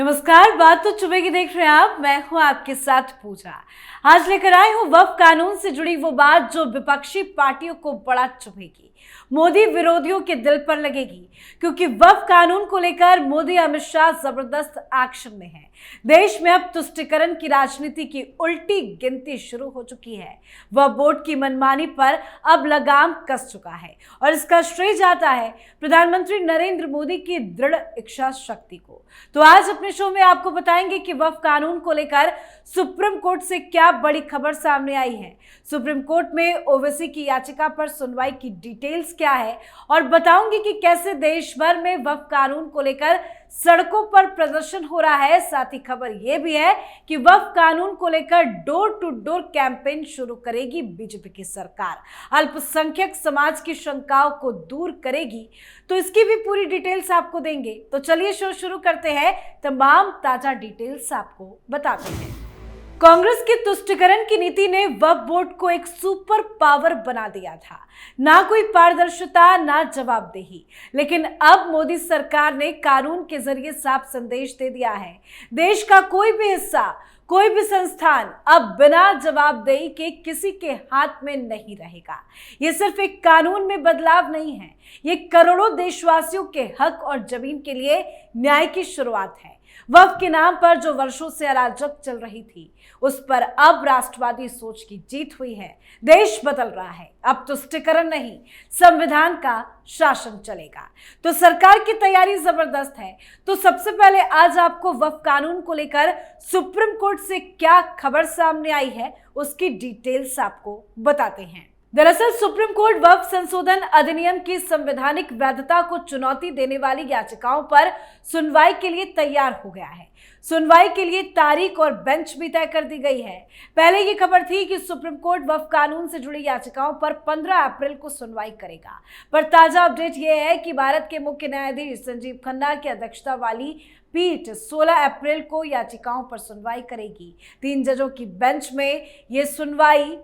नमस्कार, बात तो चुभे की देख रहे हैं आप। मैं हूं आपके साथ पूजा। आज लेकर आई हूं वक्फ कानून से जुड़ी वो बात जो विपक्षी पार्टियों को बड़ा चुभेगी, मोदी विरोधियों के दिल पर लगेगी, क्योंकि वक्फ कानून को लेकर मोदी अमित शाह जबरदस्त एक्शन में है। देश में अब तुष्टीकरण की राजनीति की उल्टी गिनती शुरू हो चुकी है। वह बोर्ड की मनमानी पर अब लगाम कस चुका है और इसका श्रेय जाता है प्रधानमंत्री नरेंद्र मोदी की दृढ़ इच्छा शक्ति को। तो आज अपने शो में आपको बताएंगे कि वक्फ कानून को लेकर सुप्रीम कोर्ट से क्या बड़ी खबर सामने आई है, सुप्रीम कोर्ट में ओवैसी की याचिका पर सुनवाई की डिटेल्स क्या है, और बताऊंगी कि कैसे देश भर में वक्फ कानून को लेकर सड़कों पर प्रदर्शन हो रहा है। साथ ही खबर यह भी है कि वक्फ कानून को लेकर डोर टू डोर कैंपेन शुरू करेगी बीजेपी की सरकार, अल्पसंख्यक समाज की शंकाओं को दूर करेगी। तो इसकी भी पूरी डिटेल्स आपको देंगे। तो चलिए शो शुरू करते हैं, तमाम ताजा डिटेल्स आपको बताते हैं। कांग्रेस की तुष्टीकरण की नीति ने वक्फ बोर्ड को एक सुपर पावर बना दिया था। ना कोई पारदर्शिता, ना जवाबदेही, लेकिन अब मोदी सरकार ने कानून के जरिए साफ संदेश दे दिया है। देश का कोई भी हिस्सा, कोई भी संस्थान अब बिना जवाबदेही के किसी के हाथ में नहीं रहेगा। ये सिर्फ एक कानून में बदलाव नहीं है, ये करोड़ों देशवासियों के हक और जमीन के लिए न्याय की शुरुआत है। वक्फ के नाम पर जो वर्षों से अराजक चल रही थी, उस पर अब राष्ट्रवादी सोच की जीत हुई है। देश बदल रहा है। अब तुष्टीकरण नहीं, संविधान का शासन चलेगा। तो सरकार की तैयारी जबरदस्त है। तो सबसे पहले आज आपको वक्फ कानून को लेकर सुप्रीम कोर्ट से क्या खबर सामने आई है, उसकी डिटेल्स आपको बताते हैं। दरअसल सुप्रीम कोर्ट वक्फ संशोधन अधिनियम की संवैधानिक वैधता को चुनौती देने वाली याचिकाओं पर सुनवाई के लिए तैयार हो गया है। सुनवाई के लिए तारीख और बेंच भी तय कर दी गई है। पहले ये खबर थी कि सुप्रीम कोर्ट वक्फ कानून से जुड़ी याचिकाओं पर 15 अप्रैल को सुनवाई करेगा, पर ताजा अपडेट यह है कि भारत के मुख्य न्यायाधीश संजीव खन्ना की अध्यक्षता वाली पीठ 16 अप्रैल को याचिकाओं पर सुनवाई करेगी। 3 जजों की बेंच में ये सुनवाई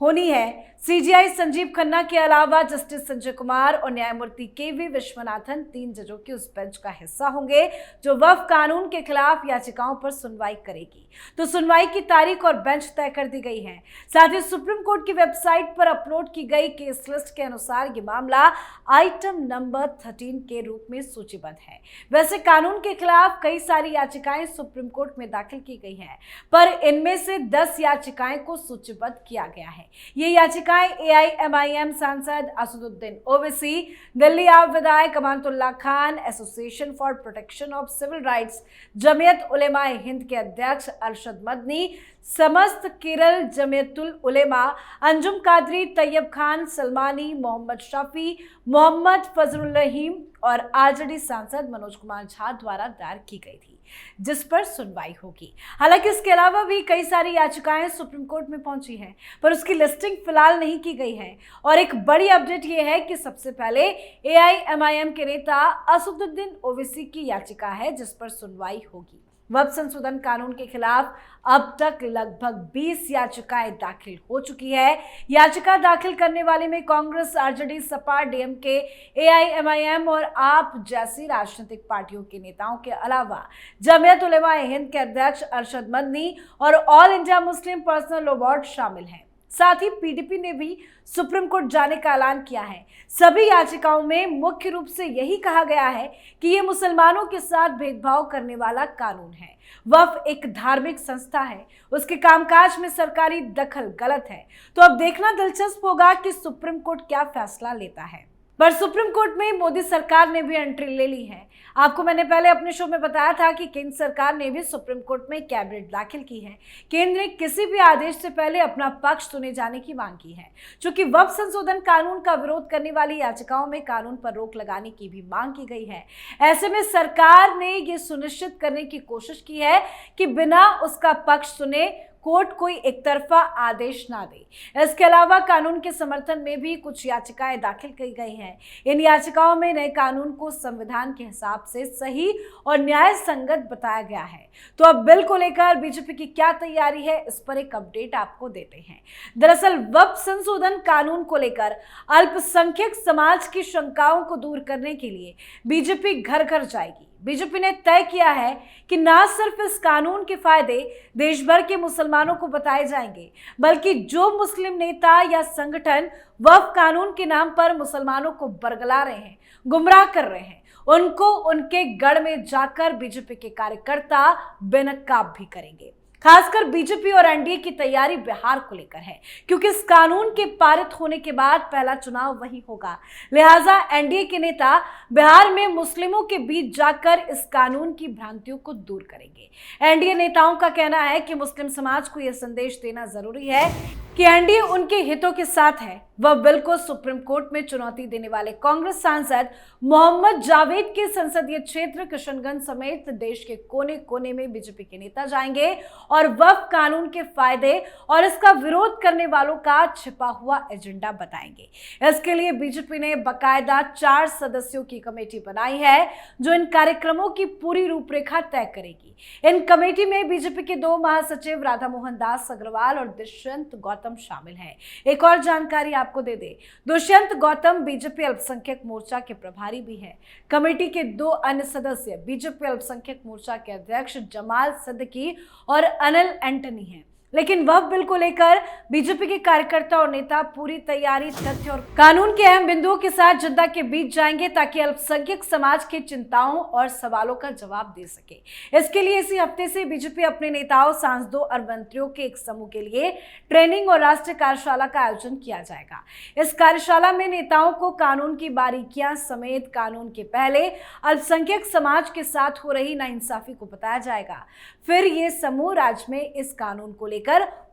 होनी है। सीजीआई संजीव खन्ना के अलावा जस्टिस संजय कुमार और न्यायमूर्ति केवी विश्वनाथन 3 जजों की उस बेंच का हिस्सा होंगे जो वक्फ कानून के खिलाफ याचिकाओं पर सुनवाई करेगी। तो सुनवाई की तारीख और बेंच तय कर दी गई है। साथ ही सुप्रीम कोर्ट की वेबसाइट पर अपलोड की गई केस लिस्ट के अनुसार ये मामला आइटम नंबर 13 के रूप में सूचीबद्ध है। वैसे कानून के खिलाफ कई सारी याचिकाएं सुप्रीम कोर्ट में दाखिल की गई हैं, पर इनमें से 10 याचिकाएं को सूचीबद्ध किया गया है। ये याचिकाएं एआईएमआईएम सांसद असदुद्दीन ओवैसी, दिल्ली आप विधायक Amanatullah Khan, association for protection of civil rights, Jamiat Ulama-e Hind के अध्यक्ष अरशद मदनी, समस्त केरल जमीयतुल उलेमा, अंजुम कादरी, तैयब खान सलमानी, मोहम्मद शफी, मोहम्मद फजलुर रहीम और आरजेडी सांसद मनोज कुमार झा द्वारा दायर की गई थी, जिस पर सुनवाई होगी। हालांकि इसके अलावा भी कई सारी याचिकाएं सुप्रीम कोर्ट में पहुंची हैं, पर उसकी लिस्टिंग फिलहाल नहीं की गई है। और एक बड़ी अपडेट यह है कि सबसे पहले एआईएमआईएम के नेता असदुद्दीन ओवैसी की याचिका है, जिस पर सुनवाई होगी। वक्फ संशोधन कानून के खिलाफ अब तक लगभग 20 याचिकाएं दाखिल हो चुकी है। याचिका दाखिल करने वाले में Congress, RJD, Sapa, DMK, AIMIM और आप जैसी राजनीतिक पार्टियों के नेताओं के अलावा जमीयत उलेमाए हिंद के अध्यक्ष अरशद मदनी और all India Muslim personal law board शामिल हैं। साथ ही पीडीपी ने भी सुप्रीम कोर्ट जाने का ऐलान किया है। सभी याचिकाओं में मुख्य रूप से यही कहा गया है कि ये मुसलमानों के साथ भेदभाव करने वाला कानून है। वक्फ एक धार्मिक संस्था है, उसके कामकाज में सरकारी दखल गलत है। तो अब देखना दिलचस्प होगा कि सुप्रीम कोर्ट क्या फैसला लेता है। पर सुप्रीम कोर्ट में मोदी सरकार ने भी एंट्री ले ली है। आपको मैंने पहले अपने शो में बताया था कि केंद्र सरकार ने भी सुप्रीम कोर्ट में कैबिनेट दाखिल की है। केंद्र ने किसी भी आदेश से पहले अपना पक्ष सुने जाने की मांग की है। चूंकि वक्फ संशोधन कानून का विरोध करने वाली याचिकाओं में कानून पर रोक लगाने की भी मांग की गई है। ऐसे में सरकार ने यह सुनिश्चित करने की कोशिश की है कि बिना उसका पक्ष सुने कोर्ट कोई एक तरफा आदेश ना दे। इसके अलावा कानून के समर्थन में भी कुछ याचिकाएं दाखिल की गई हैं। इन याचिकाओं में नए कानून को संविधान के हिसाब से सही और न्याय संगत बताया गया है। तो अब बिल को लेकर बीजेपी की क्या तैयारी है, इस पर एक अपडेट आपको देते हैं। दरअसल वक्फ संशोधन कानून को लेकर अल्पसंख्यक समाज की शंकाओं को दूर करने के लिए बीजेपी घर घर जाएगी। बीजेपी ने तय किया है कि न सिर्फ इस कानून के फायदे देश भर के मुसलमानों को बताए जाएंगे, बल्कि जो मुस्लिम नेता या संगठन वक्फ कानून के नाम पर मुसलमानों को बरगला रहे हैं, गुमराह कर रहे हैं, उनको उनके गढ़ में जाकर बीजेपी के कार्यकर्ता बेनकाब भी करेंगे। खासकर बीजेपी और एनडीए की तैयारी बिहार को लेकर है, क्योंकि इस कानून के पारित होने के बाद पहला चुनाव वही होगा। लिहाजा एनडीए के नेता बिहार में मुस्लिमों के बीच जाकर इस कानून की भ्रांतियों को दूर करेंगे। एनडीए नेताओं का कहना है कि मुस्लिम समाज को यह संदेश देना जरूरी है कि एनडीए उनके हितों के साथ है। वह बिल को सुप्रीम कोर्ट में चुनौती देने वाले कांग्रेस सांसद मोहम्मद जावेद के संसदीय क्षेत्र किशनगंज समेत देश के कोने कोने में बीजेपी के नेता जाएंगे और वक्फ कानून के फायदे और इसका विरोध करने वालों का छिपा हुआ एजेंडा बताएंगे। इसके लिए बीजेपी ने बाकायदा 4 सदस्यों की कमेटी बनाई है, जो इन कार्यक्रमों की पूरी रूपरेखा तय करेगी। इन कमेटी में बीजेपी के 2 महासचिव राधा मोहन दास अग्रवाल और दुष्यंत गौतम शामिल हैं। एक और जानकारी आपको दे दे, दुष्यंत गौतम बीजेपी अल्पसंख्यक मोर्चा के प्रभारी भी है। कमेटी के 2 अन्य सदस्य बीजेपी अल्पसंख्यक मोर्चा के अध्यक्ष जमाल सिद्दीकी और अनिल एंटनी हैं। लेकिन वक्फ बिल को लेकर बीजेपी के कार्यकर्ता और नेता पूरी तैयारी, तथ्य और कानून के अहम बिंदुओं के साथ जनता के बीच जाएंगे, ताकि अल्पसंख्यक समाज के चिंताओं और सवालों का जवाब दे सके। इसके लिए इसी हफ्ते से बीजेपी अपने नेताओं, सांसदों और मंत्रियों के एक समूह के लिए ट्रेनिंग और राष्ट्रीय कार्यशाला का आयोजन किया जाएगा। इस कार्यशाला में नेताओं को कानून की बारीकियां समेत कानून के पहले अल्पसंख्यक समाज के साथ हो रही नाइंसाफी को बताया जाएगा। फिर ये समूह राज्य में इस कानून को लेकर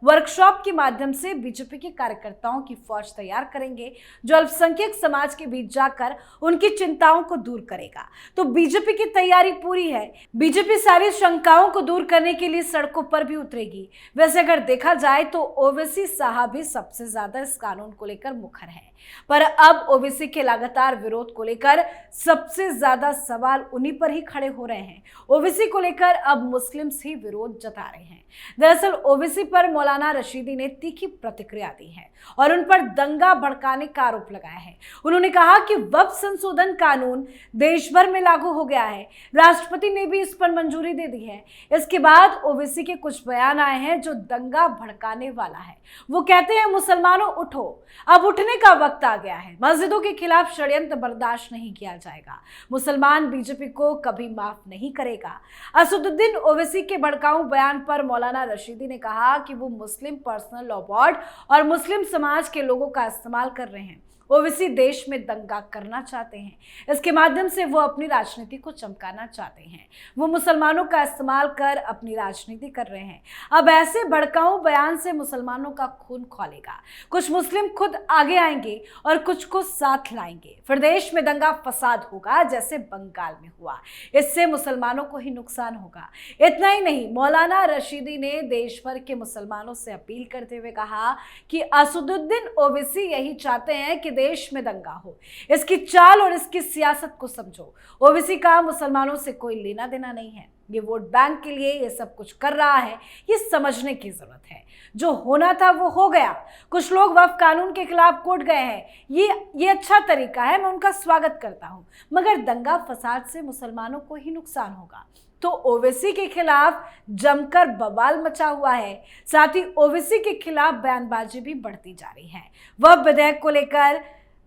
वर्कशॉप के माध्यम से बीजेपी के कार्यकर्ताओं की फौज तैयार करेंगे, जो अल्पसंख्यक समाज के बीच जाकर उनकी चिंताओं को दूर करेगा। तो बीजेपी की तैयारी पूरी है। बीजेपी सारी शंकाओं को दूर करने के लिए सड़कों पर भी उतरेगी। वैसे अगर देखा जाए तो ओवैसी साहब ही सबसे ज्यादा इस कानून को लेकर मुखर है, पर अब ओवैसी के लगातार विरोध को लेकर सबसे ज्यादा सवाल उन्हीं पर ही खड़े हो रहे हैं। ओवैसी को लेकर अब मुस्लिम्स ही विरोध जता रहे हैं। दरअसल ओवैसी पर मौलाना रशीदी ने तीखी प्रतिक्रिया दी है और उन पर दंगा भड़काने का आरोप लगाया है। उन्होंने कहा कि वक्फ संशोधन कानून देश भर में लागू हो गया है, राष्ट्रपति ने भी इस पर मंजूरी दे दी है। इसके बाद ओवैसी के कुछ बयान आए हैं जो दंगा भड़काने वाला है। वो कहते हैं, मुसलमानों उठो, अब उठने का वक्त आ गया है। मस्जिदों के खिलाफ षड्यंत्र बर्दाश्त नहीं किया जाएगा। मुसलमान बीजेपी को कभी माफ नहीं करेगा। असदुद्दीन ओवैसी के भड़काऊ बयान पर मौलाना रशीदी ने कहा कि वो मुस्लिम पर्सनल लॉ बोर्ड और मुस्लिम समाज के लोगों का इस्तेमाल कर रहे हैं। ओवैसी देश में दंगा करना चाहते हैं। इसके माध्यम से वो अपनी राजनीति को चमकाना चाहते हैं। वो मुसलमानों का इस्तेमाल कर अपनी राजनीति कर रहे हैं। अब ऐसे भड़काऊ बयान से मुसलमानों का खून खौलेगा। कुछ मुस्लिम खुद आगे आएंगे और कुछ को साथ लाएंगे। फिर देश में दंगा फसाद होगा, जैसे बंगाल में हुआ। इससे मुसलमानों को ही नुकसान होगा। इतना ही नहीं, मौलाना रशीदी ने देश भर के मुसलमानों से अपील करते हुए कहा कि असदुद्दीन ओवैसी यही चाहते हैं कि देश में दंगा हो। इसकी चाल और इसकी सियासत को समझो। ओवैसी का मुसलमानों से कोई लेना देना नहीं है। ये वोट बैंक के लिए ये सब कुछ कर रहा है, ये समझने की जरूरत है। जो होना था वो हो गया। कुछ लोग वक्फ कानून के खिलाफ कोर्ट गए हैं, ये अच्छा तरीका है, मैं उनका स्वागत करता हूं, मगर दंगा फसाद से मुसलमानों को ही नुकसान होगा। तो ओवैसी के खिलाफ जमकर बवाल मचा हुआ है। साथ ही ओवैसी के खिलाफ बयानबाजी भी बढ़ती जा रही है। वक्फ विधेयक को लेकर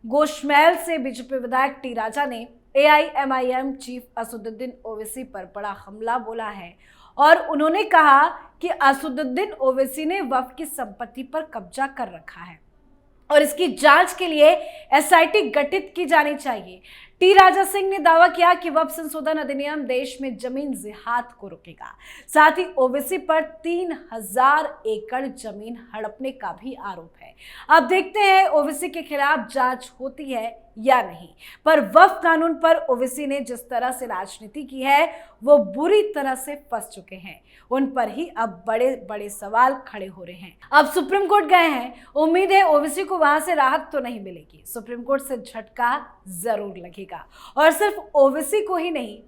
गोशमहल से बीजेपी विधायक टी राजा ने AIMIM चीफ असदुद्दीन ओवैसी पर बड़ा हमला बोला है और उन्होंने कहा कि असदुद्दीन ओवैसी ने वक्फ की संपत्ति पर कब्जा कर रखा है और इसकी जांच के लिए SIT गठित की जानी चाहिए। टी राजा सिंह ने दावा किया कि वक्फ संशोधन अधिनियम देश में जमीन जिहाद को रोकेगा। साथ ही ओवैसी पर 3000 एकड़ जमीन हड़पने का भी आरोप है। अब देखते हैं ओवैसी के खिलाफ जांच होती है या नहीं, पर वक्फ कानून पर ओवैसी ने जिस तरह से राजनीति की है वो बुरी तरह से फंस चुके हैं। उन पर ही अब बड़े बड़े सवाल खड़े हो रहे हैं। अब सुप्रीम कोर्ट गए हैं, उम्मीद है ओवैसी को वहां से राहत तो नहीं मिलेगी, सुप्रीम कोर्ट से झटका जरूर लगेगा। और सिर्फ ओवैसी को ही नहीं,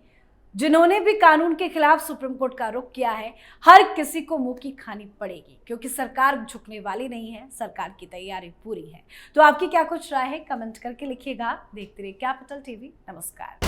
जिन्होंने भी कानून के खिलाफ सुप्रीम कोर्ट का रुख किया है, हर किसी को मुंह की खानी पड़ेगी, क्योंकि सरकार झुकने वाली नहीं है। सरकार की तैयारी पूरी है। तो आपकी क्या कुछ राय है, कमेंट करके लिखिएगा। देखते रहिए कैपिटल टीवी। नमस्कार।